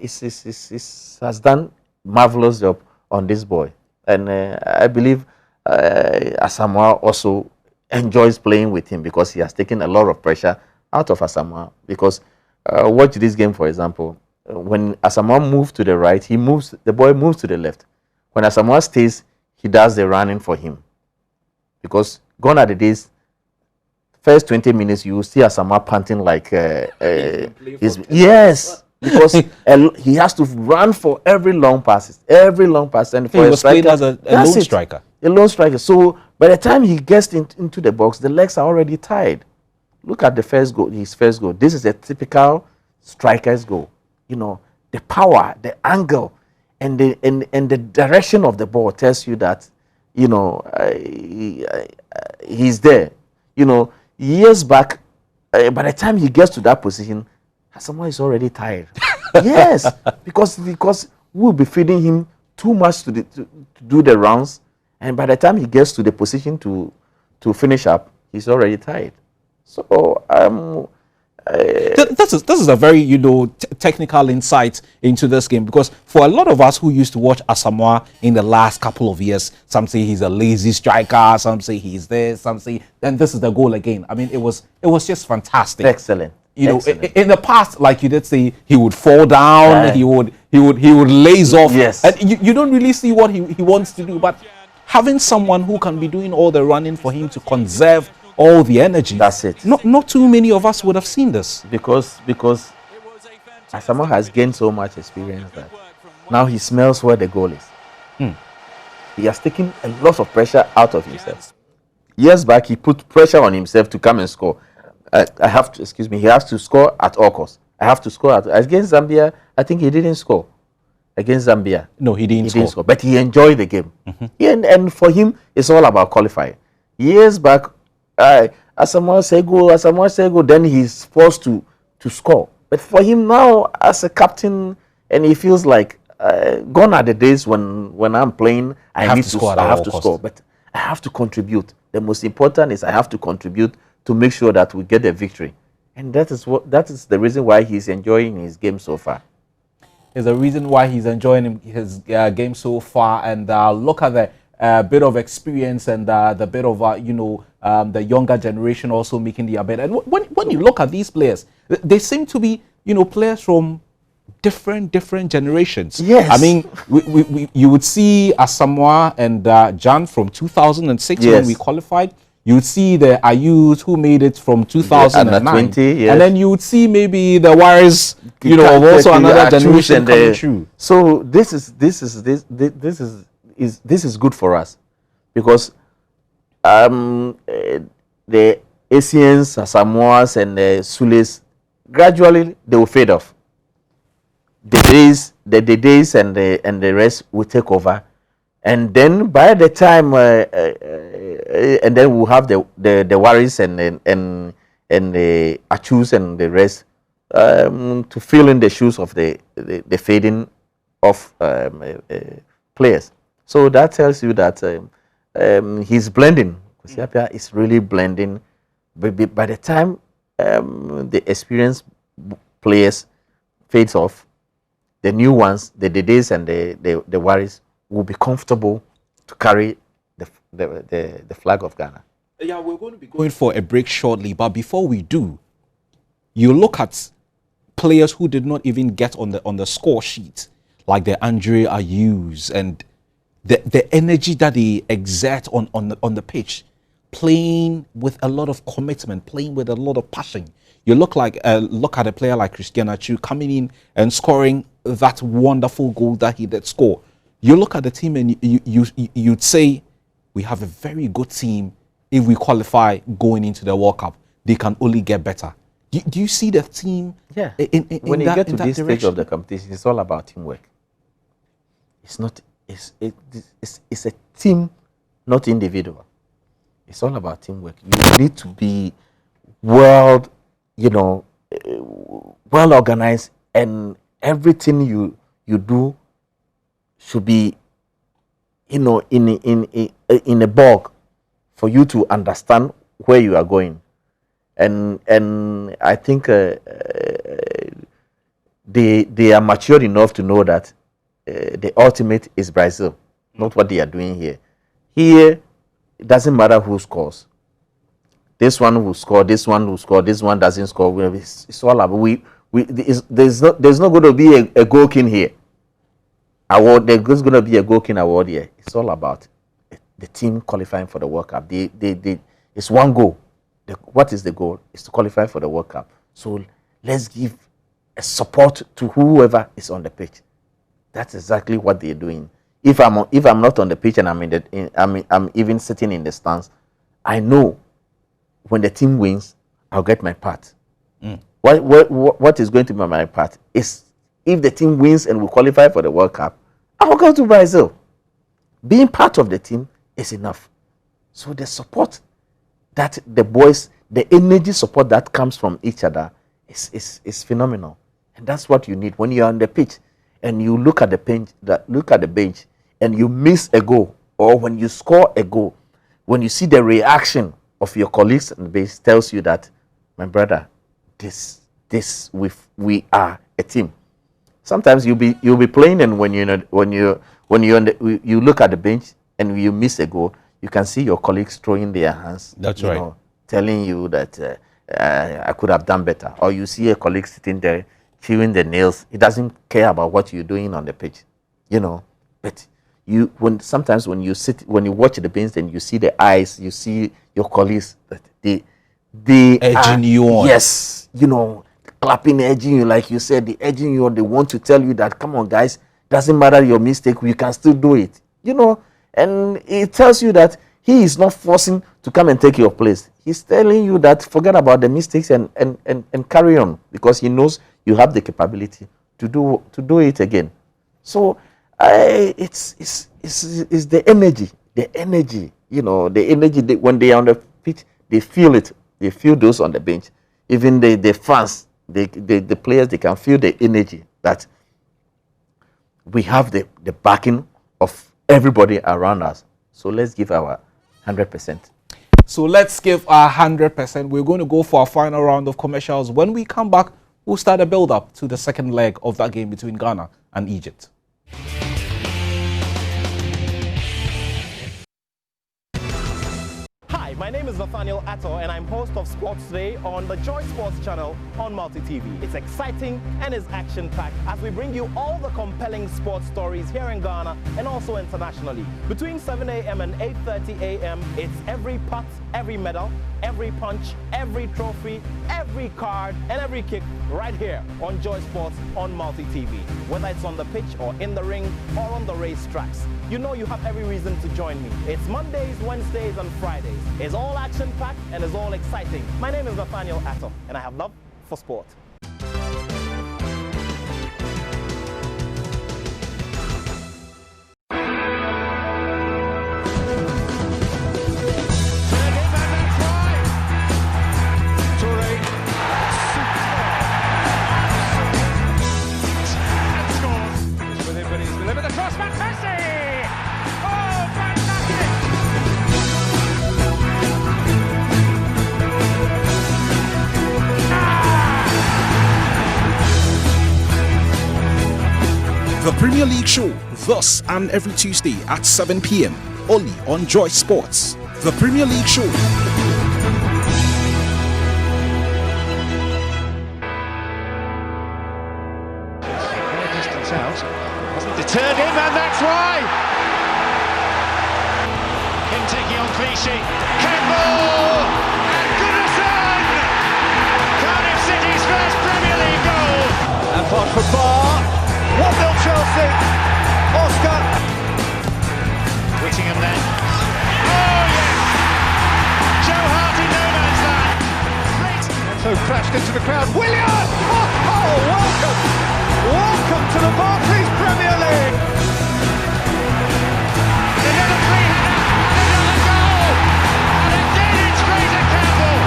has done marvelous job on this boy, and I believe Asamoah also enjoys playing with him because he has taken a lot of pressure out of Asamoah. Because watch this game, for example. When Asamoah moves to the right, the boy moves to the left. When Asamoah stays, he does the running for him. Because gone are the days, first 20 minutes, you will see Asamoah panting like yes, because he has to run for every long pass, and for he a was striker, playing as a lone striker. A lone striker. So by the time he gets into the box, the legs are already tired. Look at the first goal, his first goal. This is a typical striker's goal. You know, the power, the angle, and the direction of the ball tells you that, you know, he's there. You know, years back, by the time he gets to that position, someone is already tired. Yes, because we'll be feeding him too much to do the rounds, and by the time he gets to the position to finish up, he's already tired. So this is a very, you know, technical insight into this game, because for a lot of us who used to watch Asamoah in the last couple of years, some say he's a lazy striker, some say he's this, some say, and this is the goal again. I mean, it was just fantastic. Excellent. You know, in the past, like you did say, he would fall down, right. he would laze off. Yes. And you don't really see what he wants to do, but having someone who can be doing all the running for him to conserve all the energy. That's it. Not too many of us would have seen this. Because Asamoah has gained so much experience that now he smells where the goal is. He has taken a lot of pressure out of himself. Years back, he put pressure on himself to come and score. He has to score at all costs. Against Zambia, I think he didn't score. Against Zambia. No, he didn't score. But he enjoyed the game. And for him, it's all about qualifying. Years back, Asamoah say go, then he's forced to score. But for him now, as a captain, and he feels like gone are the days when I'm playing, I have to score, but I have to contribute. The most important is I have to contribute to make sure that we get the victory. And that is the reason why he's enjoying his game so far. There's a reason why he's enjoying his game so far, and look at the bit of experience and the bit of the younger generation also making their bet. And when you look at these players, they seem to be players from different generations. Yes. I mean, you would see Asamoah and Jan from 2006 when we qualified. You would see the Ayus who made it from 2009, 20, yes. And then you would see maybe the Warriors, also another generation coming through. So this is good for us, because the Asians, Samoas, and the Sules, gradually they will fade off. The days and the rest will take over, and then by the time and then we'll have the Warriors and the Achus and the rest to fill in the shoes of the fading of players. So that tells you that he's blending. Kusiapia is really blending. But by the time the experienced players fades off, the new ones, the Dedes and the Warriors, will be comfortable to carry the flag of Ghana. Yeah, we're going to be going for a break shortly, but before we do, you look at players who did not even get on the score sheet, like the Andre Ayus, and the energy that they exert on the pitch, playing with a lot of commitment, playing with a lot of passion. You look at a player like Christian Achu coming in and scoring that wonderful goal that he did score. You look at the team and you'd say, we have a very good team. If we qualify going into the World Cup, they can only get better. Do you see the team? Yeah. When you get to this stage of the competition, it's all about teamwork. It's not. It's a team, not individual. It's all about teamwork. You need to be well organized, and everything you do should be, in a bog for you to understand where you are going. And I think they are mature enough to know that the ultimate is Brazil, not what they are doing here. Here, it doesn't matter who scores. this one will score, this one will score, this one doesn't score. It's all about there's not going to be a goal king here. There's going to be a goal king award here. It's all about the team qualifying for the World Cup. It's one goal. What is the goal? It's to qualify for the World Cup. So let's give a support to whoever is on the pitch. That's exactly what they're doing. If I'm not on the pitch and I'm even sitting in the stands, I know when the team wins, I'll get my part. What is going to be my part is if the team wins and we qualify for the World Cup, I'll go to Brazil. Being part of the team is enough. So the support that the boys, the energy support that comes from each other is phenomenal. And that's what you need when you're on the pitch and you look at the bench, and you miss a goal, or when you score a goal, when you see the reaction of your colleagues on the bench tells you that, my brother, we are a team. Sometimes you'll be playing, and when you look at the bench and you miss a goal, you can see your colleagues throwing their hands. That's right. Telling you that I could have done better. Or you see a colleague sitting there chewing the nails. He doesn't care about what you're doing on the pitch, But sometimes when you watch the bench and you see the eyes, you see your colleagues that they edging you on. Yes, clapping, edging you, like you said, they edging you on. They want to tell you that, come on, guys, doesn't matter your mistake, we can still do it. And it tells you that he is not forcing to come and take your place. He's telling you that forget about the mistakes and carry on, because he knows you have the capability to do it again. So it's the energy, the energy when they are on the pitch, they feel it. They feel those on the bench. Even the fans, the players, they can feel the energy that we have the backing of everybody around us. So let's give our 100%. So let's give our 100%. We're going to go for our final round of commercials. When we come back, we'll start a build-up to the second leg of that game between Ghana and Egypt. Hi, my name is Nathaniel Atto, and I'm host of Sports Today on the Joy Sports channel on Multi TV. It's exciting and it's action-packed as we bring you all the compelling sports stories here in Ghana and also internationally. Between 7 a.m. and 8:30 a.m., it's every putt, every medal, every punch, every trophy, every card, and every kick right here on Joy Sports on Multi TV. Whether it's on the pitch or in the ring or on the racetracks, you have every reason to join me. It's Mondays, Wednesdays, and Fridays. It's all action-packed and it's all exciting. My name is Nathaniel Atto, and I have love for sport. The Premier League show, thus and every Tuesday at 7 p.m. only on Joy Sports. The Premier League show. Distance out. Hasn't deterred him, and that's why. Him taking on Clichy. Campbell! And Goodison! Cardiff City's first Premier League goal. Lampard for Barr. 1-0 Chelsea. Oscar. Whittingham then. Oh yes! Joe Hart in no man's land. Great. And so crashed into the crowd. Willian! Oh, welcome! Welcome to the Barclays Premier League. Another free-header and another goal. And again it's Fraser Campbell.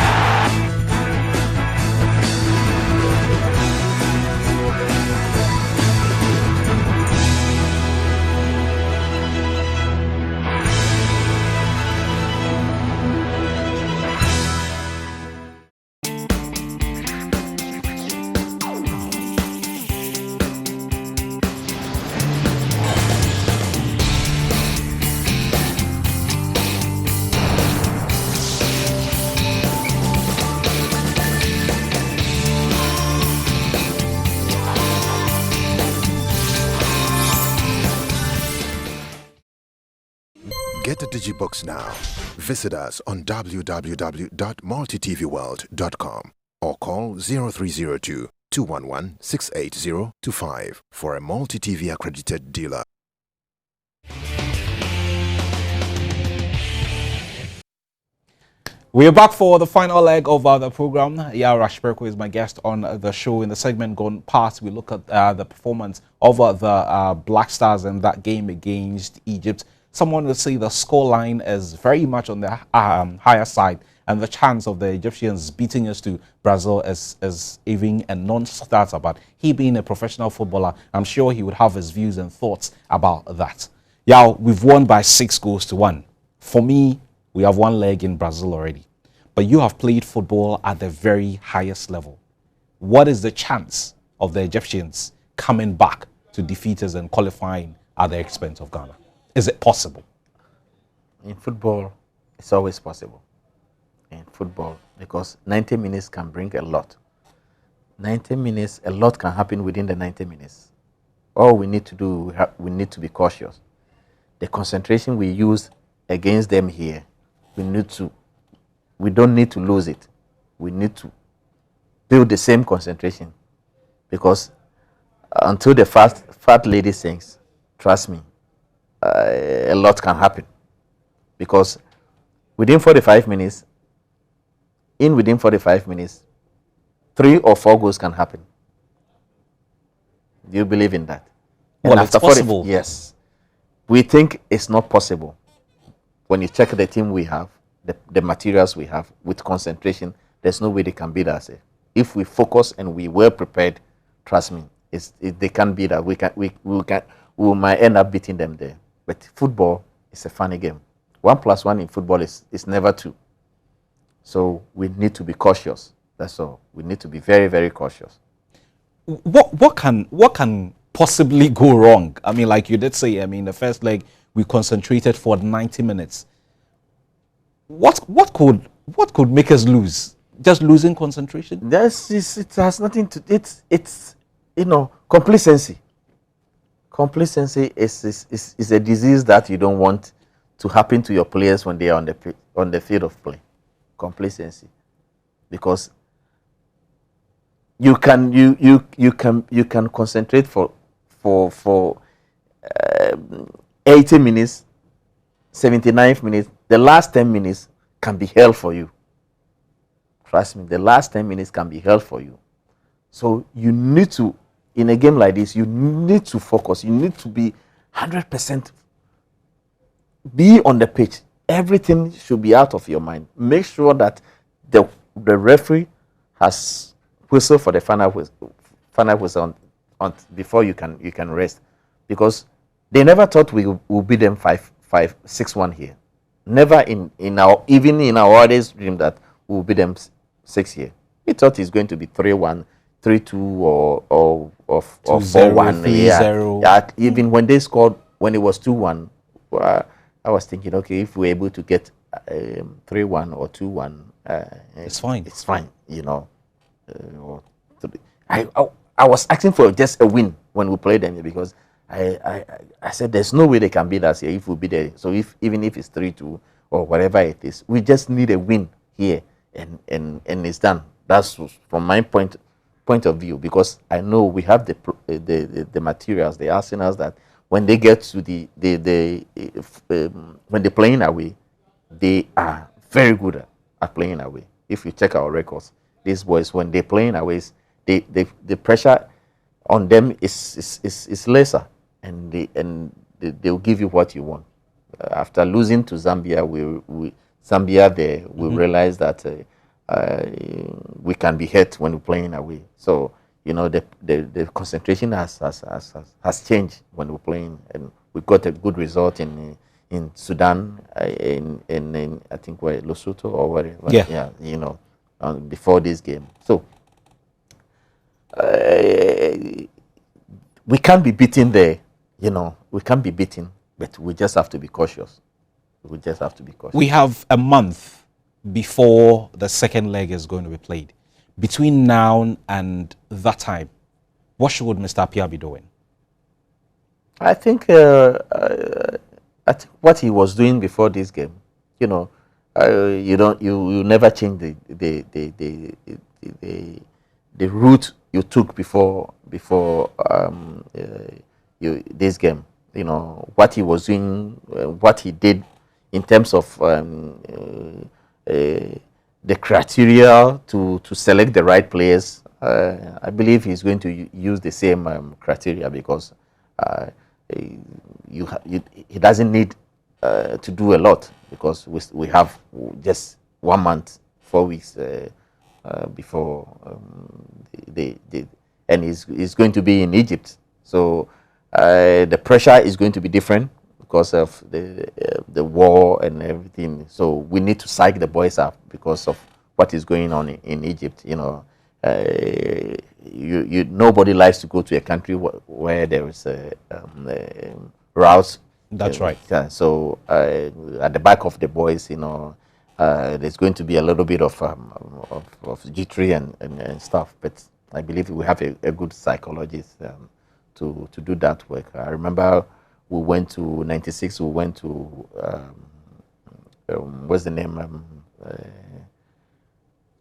Get a Digibox now. Visit us on www.multitvworld.com or call 0302 211 68025 for a multi-TV accredited dealer. We are back for the final leg of the program. Rashberko is my guest on the show. In the segment gone past, we look at the performance of the Black Stars in that game against Egypt. Someone would say the scoreline is very much on the higher side, and the chance of the Egyptians beating us to Brazil is even a non-starter. But he being a professional footballer, I'm sure he would have his views and thoughts about that. We've won by 6-1. For me, we have one leg in Brazil already. But you have played football at the very highest level. What is the chance of the Egyptians coming back to defeat us and qualifying at the expense of Ghana? Is it possible? In football, it's always possible. In football, because 90 minutes can bring a lot. 90 minutes, a lot can happen within the 90 minutes. All we need to do, we need to be cautious. The concentration we use against them here, we don't need to lose it. We need to build the same concentration, because until the fat lady sings, trust me, a lot can happen. Because within 45 minutes, within 45 minutes, 3 or 4 goals can happen. Do you believe in that? Well, it's possible. Yes. We think it's not possible. When you check the team we have, the materials we have, with concentration, there's no way they can beat us. If we focus and we were prepared, trust me, they can't beat us. We might end up beating them there. But football is a funny game. 1 + 1 in football is never 2. So we need to be cautious. That's all. We need to be very, very cautious. What can possibly go wrong? I mean, like you did say, the first leg we concentrated for 90 minutes. What could make us lose? Just losing concentration? It has nothing to. It's complacency. Complacency is a disease that you don't want to happen to your players when they are on the field of play. Complacency, because you can concentrate for 80 minutes, 79 minutes. The last 10 minutes can be hell for you. Trust me, the last 10 minutes can be hell for you. So you need to, in a game like this, you need to focus. You need to be 100%. Be on the pitch. Everything should be out of your mind. Make sure that the referee has whistle for the final whistle on before you can rest, because they never thought we will beat them 6-1 here. Never in our wildest dream that we will beat them 6 here. We thought it's going to be 3-1, 3-2, or 4-1. 3-0. Yeah. Even when they scored, when it was 2-1, I was thinking, okay, if we're able to get 3-1 or 2-1, it's fine. It's fine, I was asking for just a win when we played them, because I said there's no way they can beat us here if we beat them. So even if it's 3-2 or whatever it is, we just need a win here, and it's done. That's from my point of view, because I know we have the materials, the arsenals, that when they get to when they're playing away, they are very good at playing away. If you check our records, these boys, when they're playing away, the pressure on them is lesser, and they'll give you what you want. After losing to Zambia, we realized that we can be hurt when we're playing away. So the concentration has changed when we're playing, and we got a good result in Sudan, in I think Lesotho or whatever. Yeah. Before this game. So we can't be beaten there. We can't be beaten, but we just have to be cautious. We have a month before the second leg is going to be played. Between now and that time, what should Mr. Appiah be doing? I think I think what he was doing before this game, you know, you never change the route you took before this game. You know what he was doing, what he did in terms of the criteria to select the right players. I believe he's going to use the same criteria because he doesn't need to do a lot because we have just 1 month, 4 weeks before and he's going to be in Egypt. So the pressure is going to be different because of the war and everything. So we need to psych the boys up because of what is going on in Egypt. You know, nobody likes to go to a country where there is a route. That's right. So at the back of the boys, you know, there's going to be a little bit of jittery and stuff. But I believe we have a good psychologist to do that work. I remember we went to 96. We went to what's the name?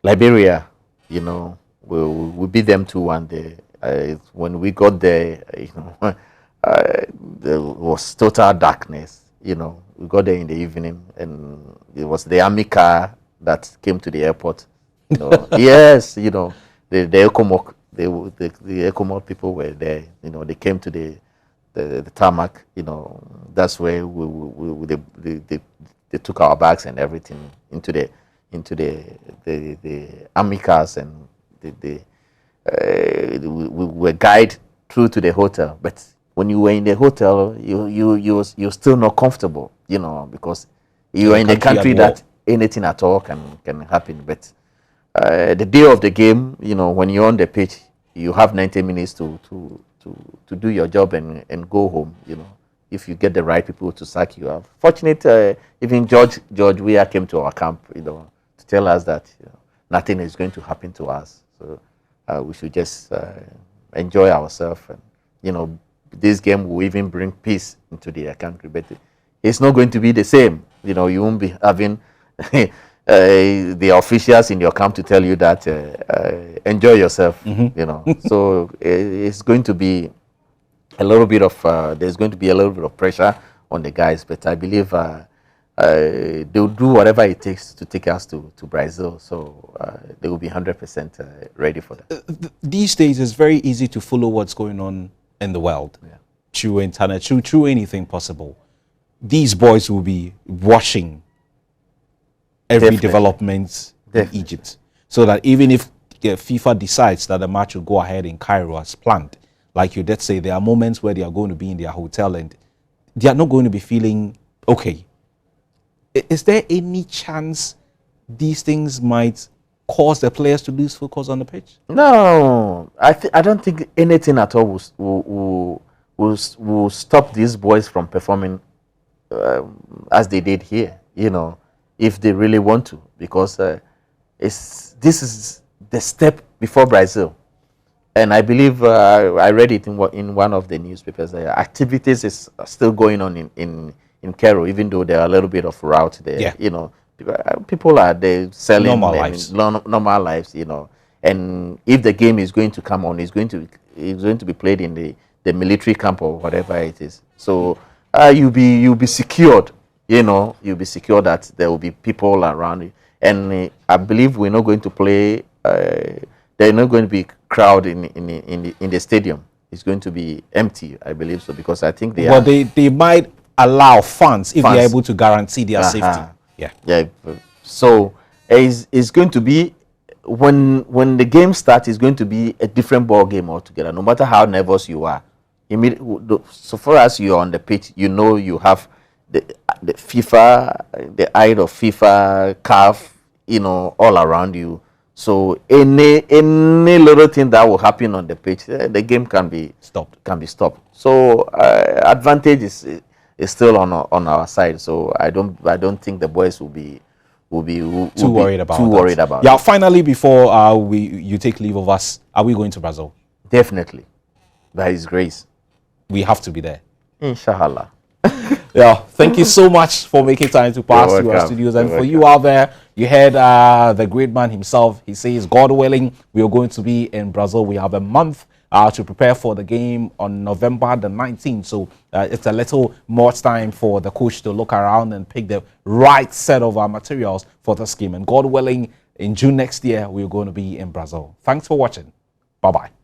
Liberia. You know, we beat them 2-1. When we got there, you know, there was total darkness. You know, we got there in the evening, and it was the army car that came to the airport. You know, yes, you know, the Ecomoc, the Ecomoc people were there. You know, they came to the tarmac. You know, that's where they took our bags and everything into the army cars, and we were guided through to the hotel. But when you were in the hotel, you're still not comfortable, you know, because you are in a country that anything at all can happen. But the day of the game, you know, when you're on the pitch, you have 90 minutes to do your job and go home, you know, if you get the right people to sack you up. Fortunate, even George Weah came to our camp, you know, to tell us that, you know, nothing is going to happen to us. So we should just enjoy ourselves, and, you know, this game will even bring peace into the country. But it's not going to be the same. You know, you won't be having the officials in your camp to tell you that enjoy yourself. Mm-hmm. You know, so it's going to be a little bit of there's going to be a little bit of pressure on the guys. But I believe they'll do whatever it takes to take us to Brazil. So they will be 100% ready for that. These days, it's very easy to follow what's going on in the world, through internet, through anything possible. These boys will be watching every development in Egypt, so that even if FIFA decides that the match will go ahead in Cairo as planned, like you did say, there are moments where they are going to be in their hotel and they are not going to be feeling okay. Is there any chance these things might cause the players to lose focus on the pitch? No, I don't think anything at all will stop these boys from performing as they did here. You know, if they really want to, because this is the step before Brazil, and I believe I read it in one of the newspapers. Activities is still going on in Cairo, even though there are a little bit of route there. Yeah. You know. People are there selling normal lives, you know. And if the game is going to come on, it's going to be played in the military camp or whatever it is. So you'll be secured, you know. You'll be secure that there will be people around you. And I believe we're not going to play. There's not going to be crowd in the stadium. It's going to be empty, I believe so, because I think they might allow fans if they're able to guarantee their safety. Yeah. So it's going to be when the game starts. It's going to be a different ball game altogether. No matter how nervous you are, so far as you're on the pitch, you know you have the FIFA, the eye of FIFA, CAF, you know, all around you. So any little thing that will happen on the pitch, the game can be stopped. So advantage is still on our side, so I don't think the boys will be too worried about. Yeah. Finally, before you take leave of us, are we going to Brazil? Definitely, by His grace. We have to be there. Inshallah. Yeah, thank you so much for making time to pass to our studios. And for you out there, you heard the great man himself. He says, God willing, we are going to be in Brazil. We have a month to prepare for the game on November the 19th. So it's a little more time for the coach to look around and pick the right set of materials for this game. And God willing, in June next year, we're going to be in Brazil. Thanks for watching. Bye-bye.